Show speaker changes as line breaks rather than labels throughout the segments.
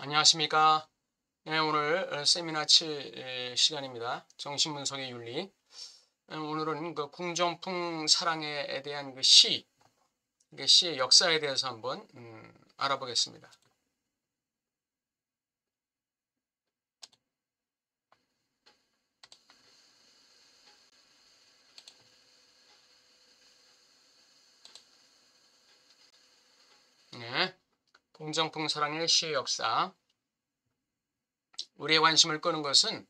안녕하십니까. 오늘 세미나 7 시간입니다. 정신분석의 윤리. 오늘은 그 궁정풍 사랑에 대한 그 시의 역사에 대해서 한번 알아보겠습니다. 네, 궁정풍 사랑의 시의 역사. 우리의 관심을 끄는 것은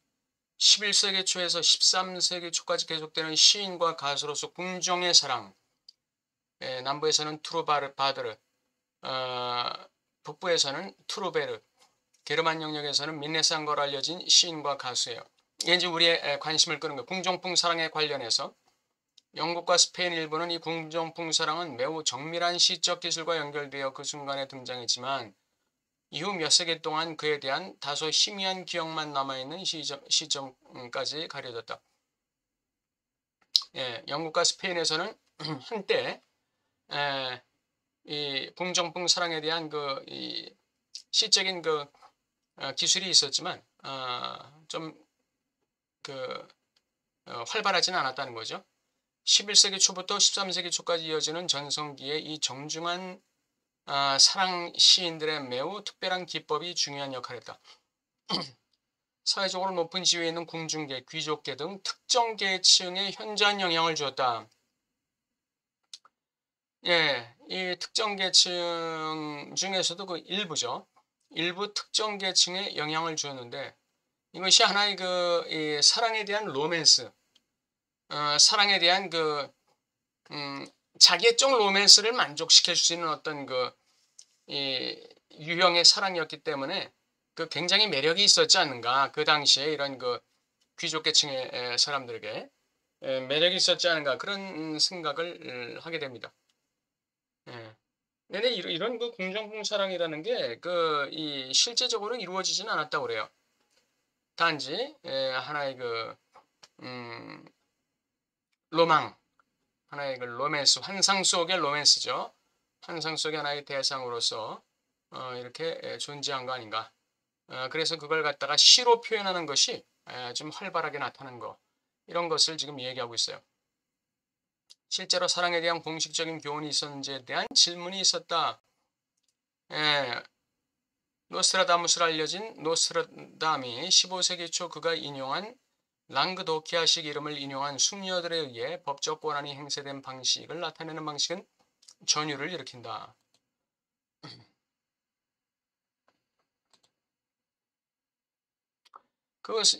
11세기 초에서 13세기 초까지 계속되는 시인과 가수로서 궁정의 사랑. 남부에서는 투르바르바드르, 북부에서는 투르베르, 게르만 영역에서는 민네상거로 알려진 시인과 가수예요. 이게 이제 우리의 관심을 끄는 거. 궁정풍 사랑에 관련해서 영국과 스페인 일부는 이 궁정풍 사랑은 매우 정밀한 시적 기술과 연결되어 그 순간에 등장했지만 이후 몇 세기 동안 그에 대한 다소 희미한 기억만 남아있는 시점까지 가려졌다. 영국과 스페인에서는 한때 이 궁정풍 사랑에 대한 이 시적인 기술이 있었지만 좀 활발하지는 않았다는 거죠. 11세기 초부터 13세기 초까지 이어지는 전성기의 이 정중한 사랑 시인들의 매우 특별한 기법이 중요한 역할을 했다. 사회적으로 높은 지위에 있는 궁중계, 귀족계 등 특정 계층에 현저한 영향을 주었다. 이 특정 계층 중에서도 그 일부죠. 일부 특정 계층에 영향을 주었는데 이것이 하나의 이 사랑에 대한 로맨스, 사랑에 대한 자기애적 로맨스를 만족시킬 수 있는 어떤 이 유형의 사랑이었기 때문에 굉장히 매력이 있었지 않는가. 그 당시에 이런 귀족 계층의 사람들에게 매력이 있었지 않은가. 그런 생각을 하게 됩니다. 근데 이런 궁정풍 사랑이라는 게 이 실제적으로는 이루어지지는 않았다고 그래요. 단지 하나의 로망, 하나의 로맨스, 환상 속의 로맨스죠. 환상 속의 하나의 대상으로서 이렇게 존재한 거 아닌가. 그래서 그걸 갖다가 시로 표현하는 것이 좀 활발하게 나타나는 거, 이런 것을 지금 얘기하고 있어요. 실제로 사랑에 대한 공식적인 교훈이 있었는지에 대한 질문이 있었다. 노스트라다무스로 알려진 노스트라담이 15세기 초 그가 인용한 랑그도키아식 이름을 인용한 숙녀들에 의해 법적 권한이 행사된 방식을 나타내는 방식은 전율을 일으킨다.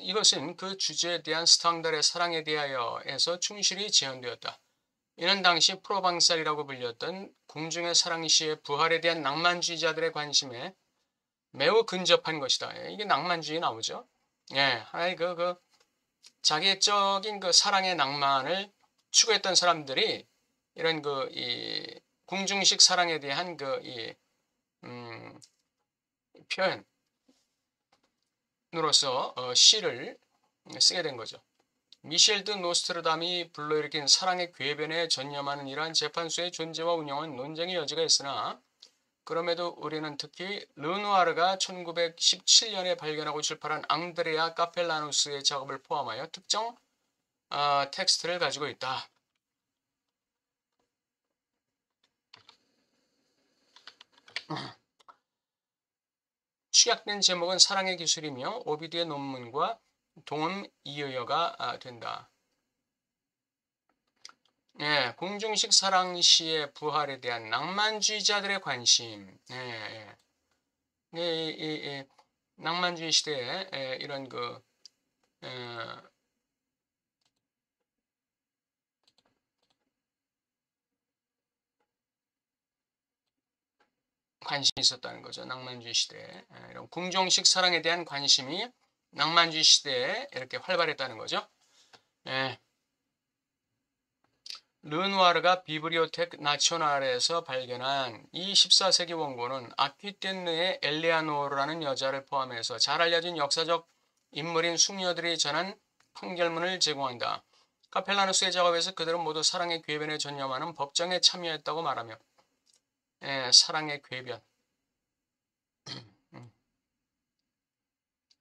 이것은 그 주제에 대한 스탕달의 사랑에 대하여에서 충실히 재현되었다. 이는 당시 프로방살이라고 불렸던 궁중의 사랑시의 부활에 대한 낭만주의자들의 관심에 매우 근접한 것이다. 이게 낭만주의 나오죠. 하나의 자기적인 사랑의 낭만을 추구했던 사람들이 이런 이 궁중식 사랑에 대한 표현으로서 시를 쓰게 된 거죠. 미셸 드 노스트르담이 불러일으킨 사랑의 궤변에 전념하는 이러한 재판소의 존재와 운영은 논쟁의 여지가 있으나 그럼에도 우리는 특히 르누아르가 1917년에 발견하고 출판한 앙드레아 카펠라누스의 작업을 포함하여 특정 텍스트를 가지고 있다. 축약된 제목은 사랑의 기술이며 오비디의 논문과 동음 이의어가 된다. 궁중식 사랑시의 부활에 대한 낭만주의자들의 관심. 낭만주의 시대에 이런 관심이 있었다는 거죠. 낭만주의 시대에. 이런 궁중식 사랑에 대한 관심이 낭만주의 시대에 이렇게 활발했다는 거죠. 르누아르가 비브리오텍 나초날에서 발견한 이 14세기 원고는 아퀴텐느의 엘레아노르라는 여자를 포함해서 잘 알려진 역사적 인물인 숙녀들이 전한 판결문을 제공한다. 카펠라누스의 작업에서 그들은 모두 사랑의 궤변에 전념하는 법정에 참여했다고 말하며 사랑의 궤변.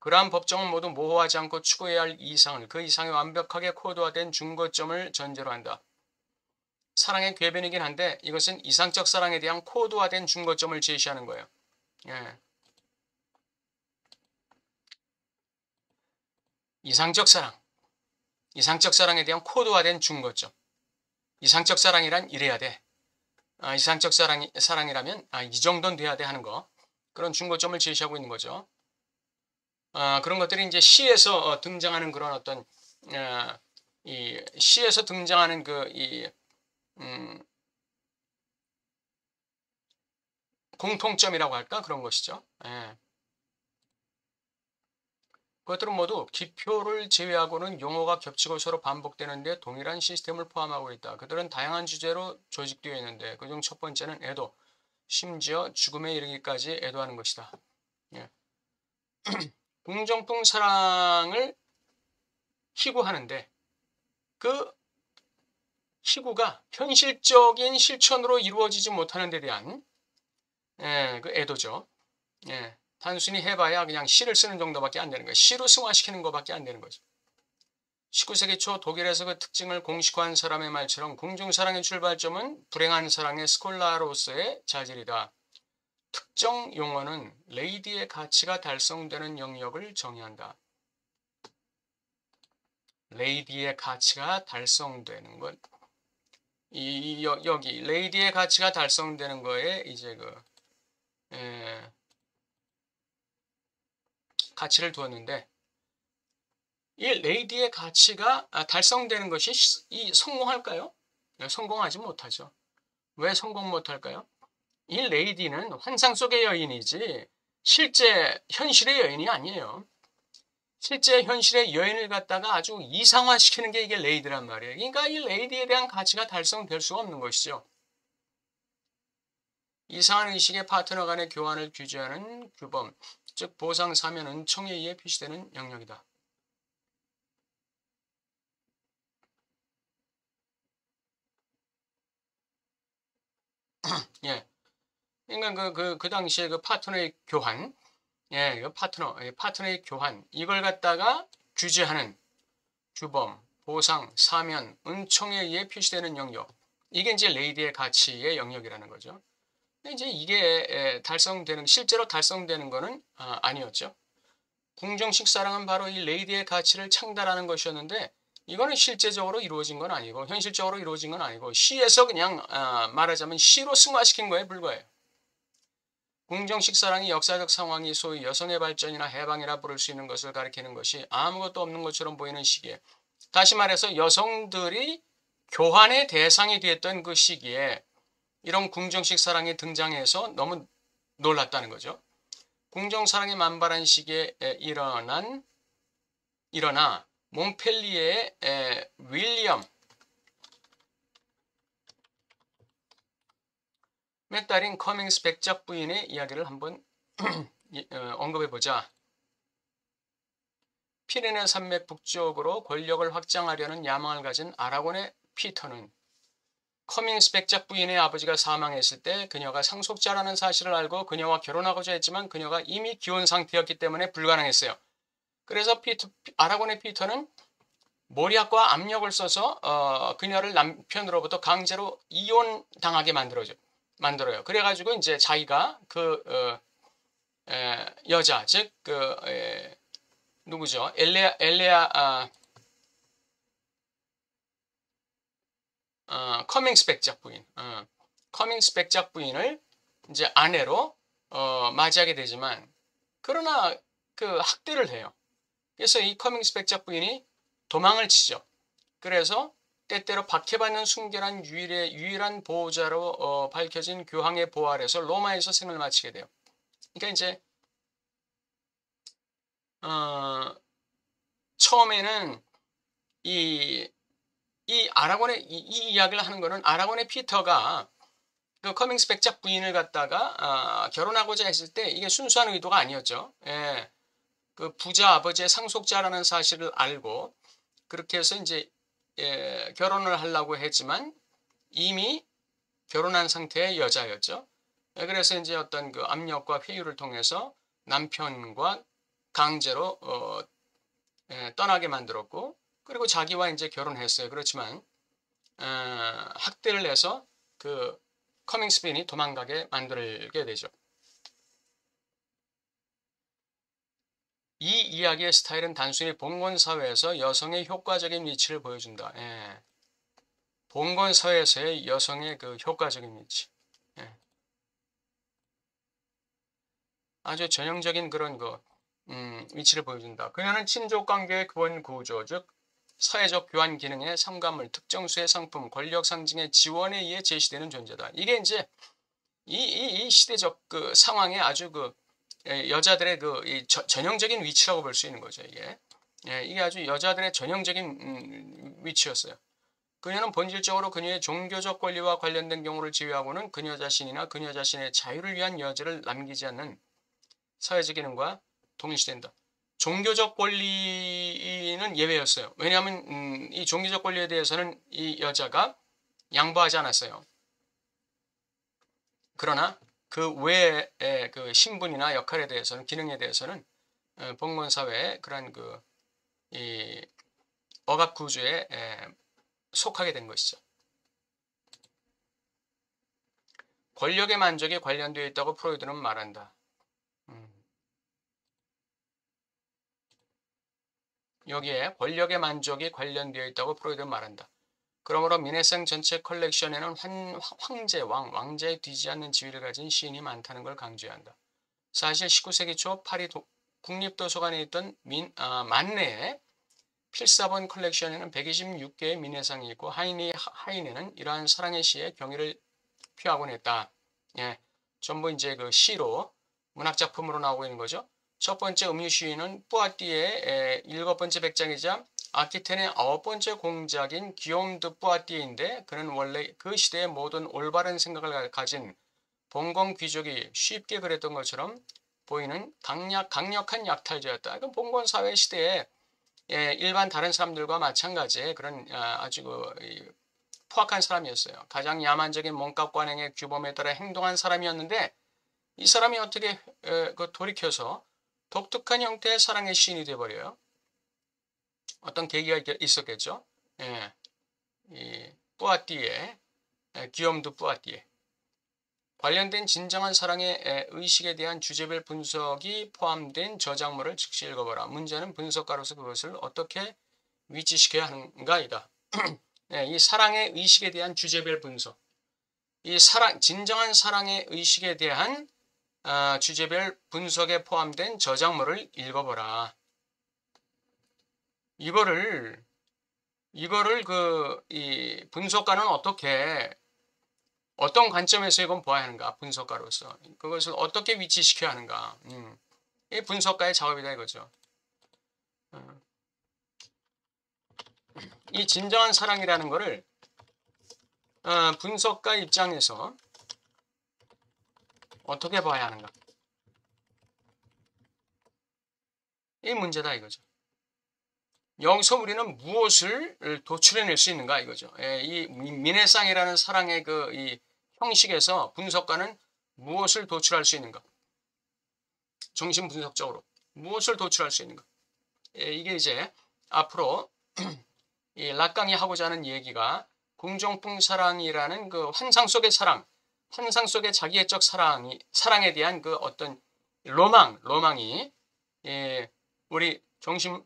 그러한 법정은 모두 모호하지 않고 추구해야 할 이상을, 그 이상이 완벽하게 코드화된 중거점을 전제로 한다. 사랑의 궤변이긴 한데 이것은 이상적 사랑에 대한 코드화된 중거점을 제시하는 거예요. 예. 이상적 사랑에 대한 코드화된 중거점. 이상적 사랑이란 이래야 돼. 이상적 사랑이라면 이 정도는 돼야 돼 하는 거. 그런 중거점을 제시하고 있는 거죠. 그런 것들이 이제 시에서 등장하는 그런 어떤 이 시에서 등장하는 공통점이라고 할까? 그런 것이죠. 예. 그것들은 모두 기표를 제외하고는 용어가 겹치고 서로 반복되는데 동일한 시스템을 포함하고 있다. 그들은 다양한 주제로 조직되어 있는데 그중 첫 번째는 애도, 심지어 죽음에 이르기까지 애도하는 것이다. 예. 궁정풍 사랑을 희구하는데 그 희구가 현실적인 실천으로 이루어지지 못하는 데 대한 그 애도죠. 예. 단순히 해봐야 그냥 시를 쓰는 정도밖에 안 되는 거예요. 시로 승화시키는 것밖에 안 되는 거죠. 19세기 초 독일에서 그 특징을 공식화한 사람의 말처럼 궁중사랑의 출발점은 불행한 사랑의 스콜라로서의 자질이다. 특정 용어는 레이디의 가치가 달성되는 영역을 정의한다. 레이디의 가치가 달성되는 것. 여기 레이디의 가치가 달성되는 거에 이제 가치를 두었는데 이 레이디의 가치가 달성되는 것이 성공할까요? 성공하지 못하죠. 왜 성공 못할까요? 이 레이디는 환상 속의 여인이지 실제 현실의 여인이 아니에요. 실제 현실의 여인을 갖다가 아주 이상화시키는 게 이게 레이디란 말이에요. 그러니까 이 레이디에 대한 가치가 달성될 수가 없는 것이죠. 이상한 의식의 파트너 간의 교환을 규제하는 규범, 즉 보상 사면은 청에 의해 표시되는 영역이다. 예. 그러니까 그 당시에 그 파트너의 교환, 그 파트너의 교환, 이걸 갖다가 규제하는 규범, 보상, 사면, 은총에 의해 표시되는 영역. 이게 이제 레이디의 가치의 영역이라는 거죠. 근데 이제 이게 실제로 달성되는 거는 아니었죠. 궁정식 사랑은 바로 이 레이디의 가치를 창달하는 것이었는데 이거는 실제적으로 이루어진 건 아니고 현실적으로 이루어진 건 아니고 시에서 그냥 말하자면 시로 승화시킨 거에 불과해요. 궁정식 사랑이 역사적 상황이 소위 여성의 발전이나 해방이라 부를 수 있는 것을 가리키는 것이 아무것도 없는 것처럼 보이는 시기에, 다시 말해서 여성들이 교환의 대상이 되었던 그 시기에 이런 궁정식 사랑이 등장해서 너무 놀랐다는 거죠. 궁정사랑이 만발한 시기에 일어나 몽펠리에의 윌리엄 의 딸인 커밍스 백작 부인의 이야기를 한번 언급해보자. 피레네 산맥 북쪽으로 권력을 확장하려는 야망을 가진 아라곤의 피터는 커밍스 백작 부인의 아버지가 사망했을 때 그녀가 상속자라는 사실을 알고 그녀와 결혼하고자 했지만 그녀가 이미 기혼 상태였기 때문에 불가능했어요. 그래서 아라곤의 피터는 모략과 압력을 써서 그녀를 남편으로부터 강제로 이혼당하게 만들어요. 그래가지고 이제 자기가 여자, 즉 누구죠? 커밍스 백작 부인, 커밍스 백작 부인을 이제 아내로 맞이하게 되지만 그러나 학대를 해요. 그래서 이 커밍스 백작 부인이 도망을 치죠. 그래서 때때로 박해받는 순결한 유일한 보호자로 밝혀진 교황의 보호 아래서 로마에서 생을 마치게 돼요. 그러니까 이제 처음에는 이 아라곤의 이 이야기를 하는 거는 아라곤의 피터가 그 커밍스 백작 부인을 갖다가 결혼하고자 했을 때 이게 순수한 의도가 아니었죠. 예, 그 부자 아버지의 상속자라는 사실을 알고 그렇게 해서 이제 결혼을 하려고 했지만 이미 결혼한 상태의 여자였죠. 그래서 이제 어떤 그 압력과 회유를 통해서 남편과 강제로 떠나게 만들었고, 그리고 자기와 이제 결혼했어요. 그렇지만 학대를 해서 그 커밍스빈이 도망가게 만들게 되죠. 이 이야기의 스타일은 단순히 봉건 사회에서 여성의 효과적인 위치를 보여준다. 봉건 사회에서의 여성의 그 효과적인 위치. 아주 전형적인 그런 위치를 보여준다. 그녀는 친족 관계의 기본 구조, 즉 사회적 교환 기능의 삼관물, 특정 수의 상품, 권력 상징의 지원에 의해 제시되는 존재다. 이게 이제 이 시대적 그 상황에 아주 여자들의 전형적인 위치라고 볼 수 있는 거죠. 이게 아주 여자들의 전형적인 위치였어요. 그녀는 본질적으로 그녀의 종교적 권리와 관련된 경우를 제외하고는 그녀 자신이나 그녀 자신의 자유를 위한 여지를 남기지 않는 사회적 기능과 동일시된다. 종교적 권리는 예외였어요. 왜냐하면 이 종교적 권리에 대해서는 이 여자가 양보하지 않았어요. 그러나 그 외의 그 신분이나 역할에 대해서는, 기능에 대해서는 봉건 사회의 그런 이 억압 구조에 속하게 된 것이죠. 권력의 만족에 관련되어 있다고 프로이드는 말한다. 여기에 권력의 만족이 관련되어 있다고 프로이드는 말한다. 그러므로 미네생 전체 컬렉션에는 황제, 왕자에 뒤지 않는 지위를 가진 시인이 많다는 걸 강조한다. 사실 19세기 초 파리 국립도서관에 있던 만네의 필사본 컬렉션에는 126개의 미네상이 있고 하이네는 이러한 사랑의 시에 경의를 표하곤 했다. 전부 이제 그 시로 문학작품으로 나오고 있는 거죠. 첫 번째 음유 시인은 뿌아띠의 7번째 백장이자 아키텐의 9번째 공작인 기욤 드 뿌아띠인데, 그는 원래 그 시대의 모든 올바른 생각을 가진 봉건 귀족이 쉽게 그랬던 것처럼 보이는 강력한 약탈자였다. 그러니까 봉건 사회 시대에 일반 다른 사람들과 마찬가지의 그런 아주 포악한 사람이었어요. 가장 야만적인 몸값 관행의 규범에 따라 행동한 사람이었는데, 이 사람이 어떻게 돌이켜서 독특한 형태의 사랑의 시인이 되어버려요. 어떤 계기가 있었겠죠. 이 뿌아띠에, 기욤 드 뿌아띠에 관련된 진정한 사랑의 의식에 대한 주제별 분석이 포함된 저작물을 즉시 읽어보라. 문제는 분석가로서 그것을 어떻게 위치시켜야 하는가이다. 이 사랑의 의식에 대한 주제별 분석, 진정한 사랑의 의식에 대한 주제별 분석에 포함된 저작물을 읽어보라. 이거를 이 분석가는 어떤 관점에서 이건 보아야 하는가, 분석가로서 그것을 어떻게 위치시켜야 하는가. 이 분석가의 작업이다 이거죠. 이 진정한 사랑이라는 거를 분석가 입장에서 어떻게 봐야 하는가, 이 문제다 이거죠. 여기서 우리는 무엇을 도출해낼 수 있는가 이거죠. 이 미네상이라는 사랑의 이 형식에서 분석가는 무엇을 도출할 수 있는가, 정신 분석적으로 무엇을 도출할 수 있는가. 이게 이제 앞으로 이 락강이 하고자 하는 얘기가 궁정풍 사랑이라는 그 환상 속의 사랑, 환상 속의 자기애적 사랑에 대한 그 어떤 로망이 우리 정신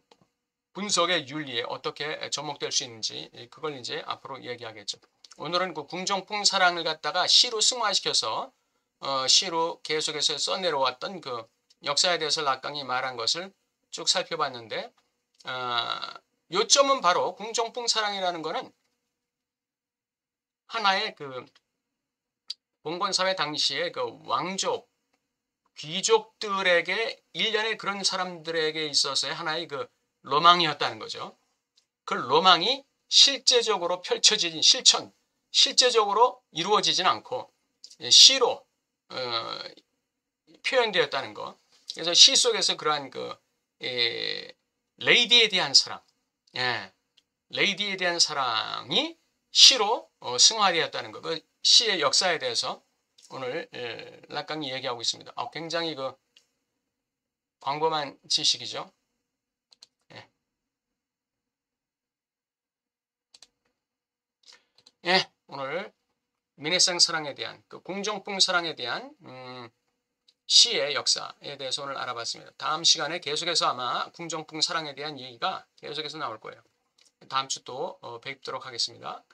분석의 윤리에 어떻게 접목될 수 있는지, 그걸 이제 앞으로 얘기하겠죠. 오늘은 그 궁정풍 사랑을 갖다가 시로 승화시켜서 시로 계속해서 써내려왔던 그 역사에 대해서 락강이 말한 것을 쭉 살펴봤는데, 요점은 바로 궁정풍 사랑이라는 거는 하나의 그 봉건사회 당시에 그 왕족, 귀족들에게, 일련의 그런 사람들에게 있어서의 하나의 그 로망이었다는 거죠. 그 로망이 실제적으로 펼쳐진 실제적으로 이루어지진 않고 시로 표현되었다는 거. 그래서 시 속에서 그러한 레이디에 대한 사랑, 레이디에 대한 사랑이 시로 승화되었다는 거. 그 시의 역사에 대해서 오늘 락강이 얘기하고 있습니다. 굉장히 광범한 지식이죠. 예. 예, 오늘 민해성 사랑에 대한 그 궁정풍 사랑에 대한 시의 역사에 대해서 오늘 알아봤습니다. 다음 시간에 계속해서 아마 궁정풍 사랑에 대한 얘기가 계속해서 나올 거예요. 다음 주 또 뵙도록 하겠습니다.